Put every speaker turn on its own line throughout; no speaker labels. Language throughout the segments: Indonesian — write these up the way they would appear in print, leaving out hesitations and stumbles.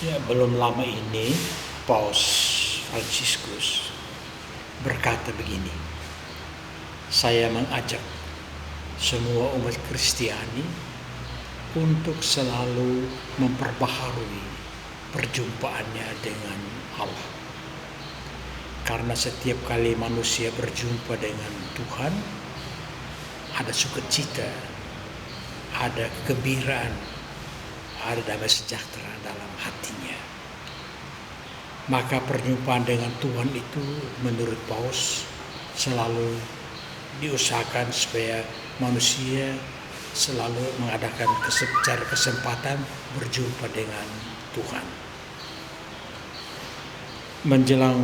Ya, belum lama ini Paus Fransiskus berkata begini, saya mengajak semua umat Kristiani untuk selalu memperbaharui perjumpaannya dengan Allah. Karena setiap kali manusia berjumpa dengan Tuhan, ada sukacita, ada kegembiraan, ada damai sejahtera dalam hatinya. Maka perjumpaan dengan Tuhan itu menurut Paus selalu diusahakan supaya manusia selalu mengadakan kesempatan berjumpa dengan Tuhan. Menjelang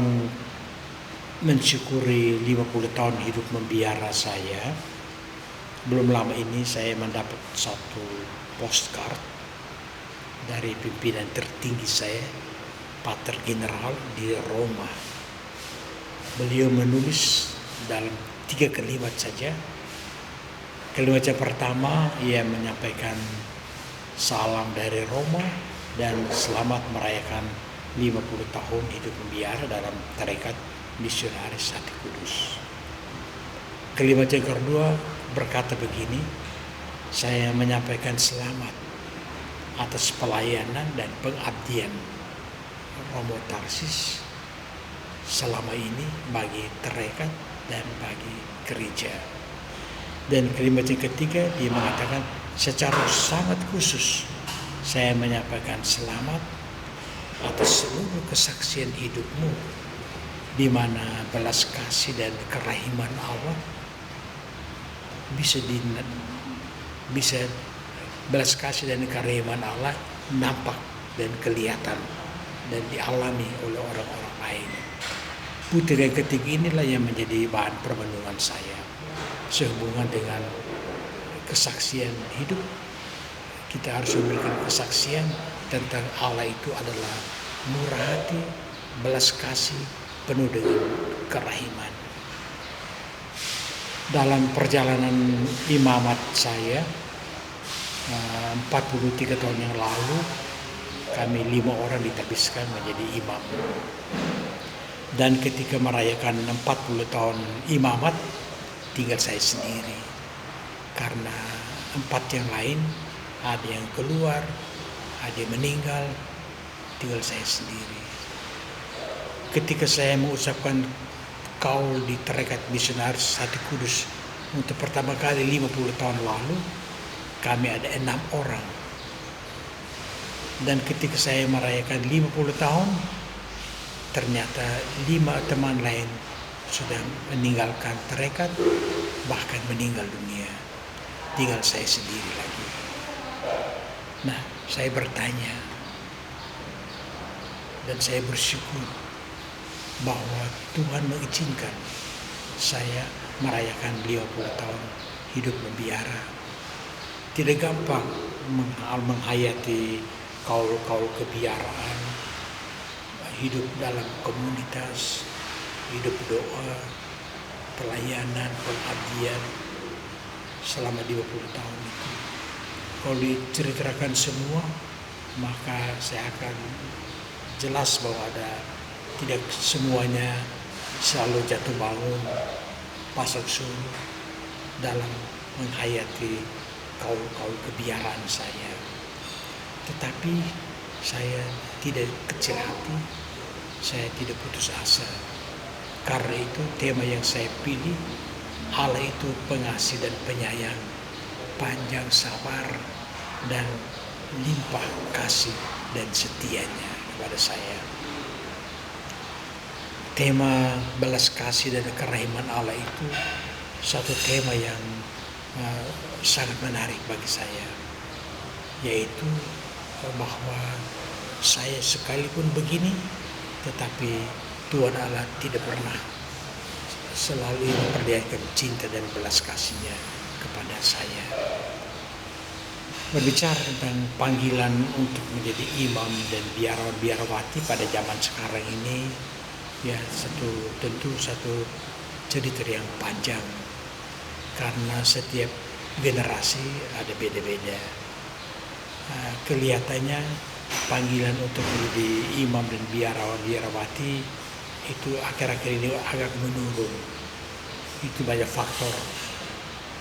mensyukuri 50 tahun hidup membiara saya, belum lama ini saya mendapat satu postcard dari pimpinan tertinggi saya, Pater General di Roma. Beliau menulis dalam 3 kalimat saja. Kalimat yang pertama, ia menyampaikan salam dari Roma dan selamat merayakan 50 tahun hidup membiara dalam tarekat misionaris Hati Kudus. Kalimat yang kedua berkata begini, saya menyampaikan selamat atas pelayanan dan pengabdian Romo Tarsis selama ini bagi tarekat dan bagi gereja. Dan kalimat yang ketiga dia mengatakan secara sangat khusus saya menyampaikan selamat atas seluruh kesaksian hidupmu, di mana belas kasih dan kerahiman Allah bisa belas kasih dan kerahiman Allah nampak dan kelihatan dan dialami oleh orang-orang lain. Putri yang ketiga inilah yang menjadi bahan permenungan saya sehubungan dengan kesaksian hidup. Kita harus memberikan kesaksian tentang Allah itu adalah murah hati, belas kasih, penuh dengan kerahiman. Dalam perjalanan imamat saya 43 tahun yang lalu, kami 5 orang ditabiskan menjadi imam. Dan ketika merayakan 40 tahun imamat, tinggal saya sendiri. Karena 4 yang lain, ada yang keluar, ada yang meninggal, tinggal saya sendiri. Ketika saya mengucapkan kaul di tarekat misionaris Hati Kudus untuk pertama kali 50 tahun lalu, kami ada 6 orang. Dan ketika saya merayakan 50 tahun, ternyata 5 teman lain sudah meninggalkan tarekat, bahkan meninggal dunia. Tinggal saya sendiri lagi. Nah, saya bertanya dan saya bersyukur bahwa Tuhan mengizinkan saya merayakan 50 tahun hidup membiara. Tidak gampang menghayati kaul-kaul kebiaraan, hidup dalam komunitas, hidup doa, pelayanan, pengabdian selama 20 tahun itu. Kalau diceritakan semua, maka saya akan jelas bahwa tidak semuanya selalu jatuh bangun, pasang surut dalam menghayati kaul-kaul kebiaraan saya. Tetapi saya tidak kecil hati, saya tidak putus asa. Karena itu tema yang saya pilih, Allah itu pengasih dan penyayang, panjang sabar dan limpah kasih dan setianya kepada saya. Tema belas kasih dan kerahiman Allah itu satu tema yang sangat menarik bagi saya, yaitu bahwa saya sekalipun begini, tetapi Tuhan Allah tidak pernah selalu memperlihatkan cinta dan belas kasihnya kepada saya. Berbicara tentang panggilan untuk menjadi imam dan biarawati pada zaman sekarang ini, ya tentu satu cerita yang panjang, karena setiap generasi ada beda-beda. Kelihatannya panggilan untuk menjadi imam dan biarawati itu akhir-akhir ini agak menurun. Itu banyak faktor.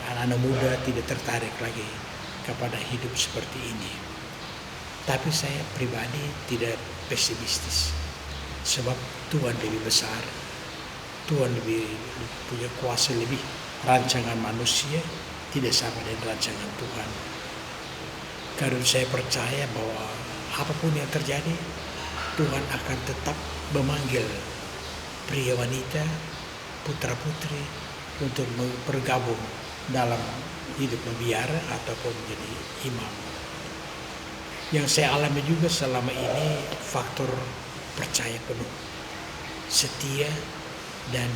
Anak-anak muda tidak tertarik lagi kepada hidup seperti ini. Tapi saya pribadi tidak pesimistis. Sebab Tuhan lebih besar. Tuhan lebih punya kuasa lebih. Rancangan manusia tidak sama dengan rancangan Tuhan. Karena saya percaya bahwa apapun yang terjadi, Tuhan akan tetap memanggil pria wanita, putra putri untuk bergabung dalam hidup membiara ataupun menjadi imam. Yang saya alami juga selama ini faktor percaya penuh, setia, dan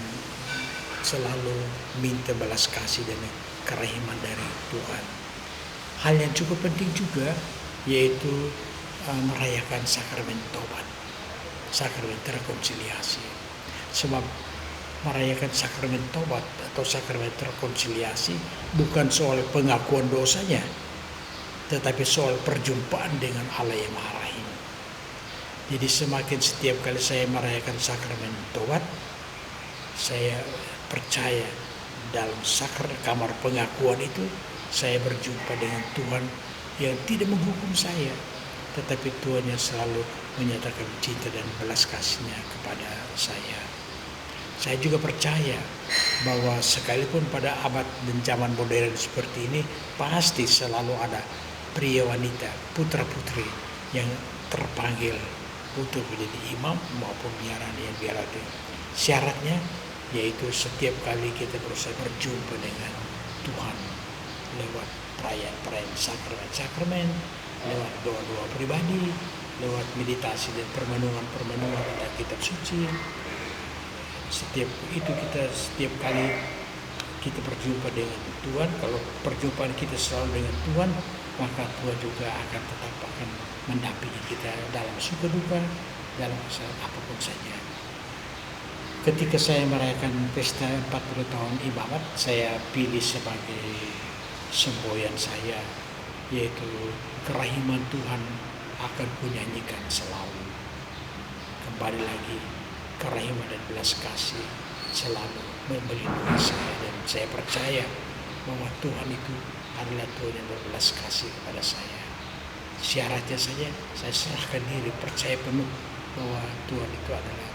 selalu minta balas kasih dan kerahiman dari Tuhan. Hal yang cukup penting juga yaitu merayakan sakramen tobat, sakramen rekonsiliasi. Sebab merayakan sakramen tobat atau sakramen rekonsiliasi bukan soal pengakuan dosanya, tetapi soal perjumpaan dengan Allah yang Maha Rahim. Jadi semakin setiap kali saya merayakan sakramen tobat, saya percaya dalam kamar pengakuan itu saya berjumpa dengan Tuhan yang tidak menghukum saya, tetapi Tuhan yang selalu menyatakan cinta dan belas kasihnya kepada saya. Saya juga percaya bahwa sekalipun pada abad dan zaman modern seperti ini, pasti selalu ada pria wanita, putra putri yang terpanggil untuk menjadi imam maupun biarawati. Syaratnya yaitu setiap kali kita berusaha berjumpa dengan Tuhan lewat perayaan sakramen, lewat doa-doa pribadi, lewat meditasi dan permenungan tentang kitab suci. Setiap kali kita berjumpa dengan Tuhan, kalau perjumpaan kita selalu dengan Tuhan, maka Tuhan juga akan tetap mendampingi kita dalam suka duka, dalam masalah apapun saja. Ketika saya merayakan pesta 40 tahun imamat, saya pilih sebagai semboyan saya, yaitu kerahiman Tuhan akan kunyanyikan selalu. Kembali lagi, kerahiman dan belas kasih selalu melindungi saya, dan saya percaya bahwa Tuhan itu adalah Tuhan yang berbelas kasih kepada saya. Syaratnya saja saya serahkan diri, percaya penuh bahwa Tuhan itu adalah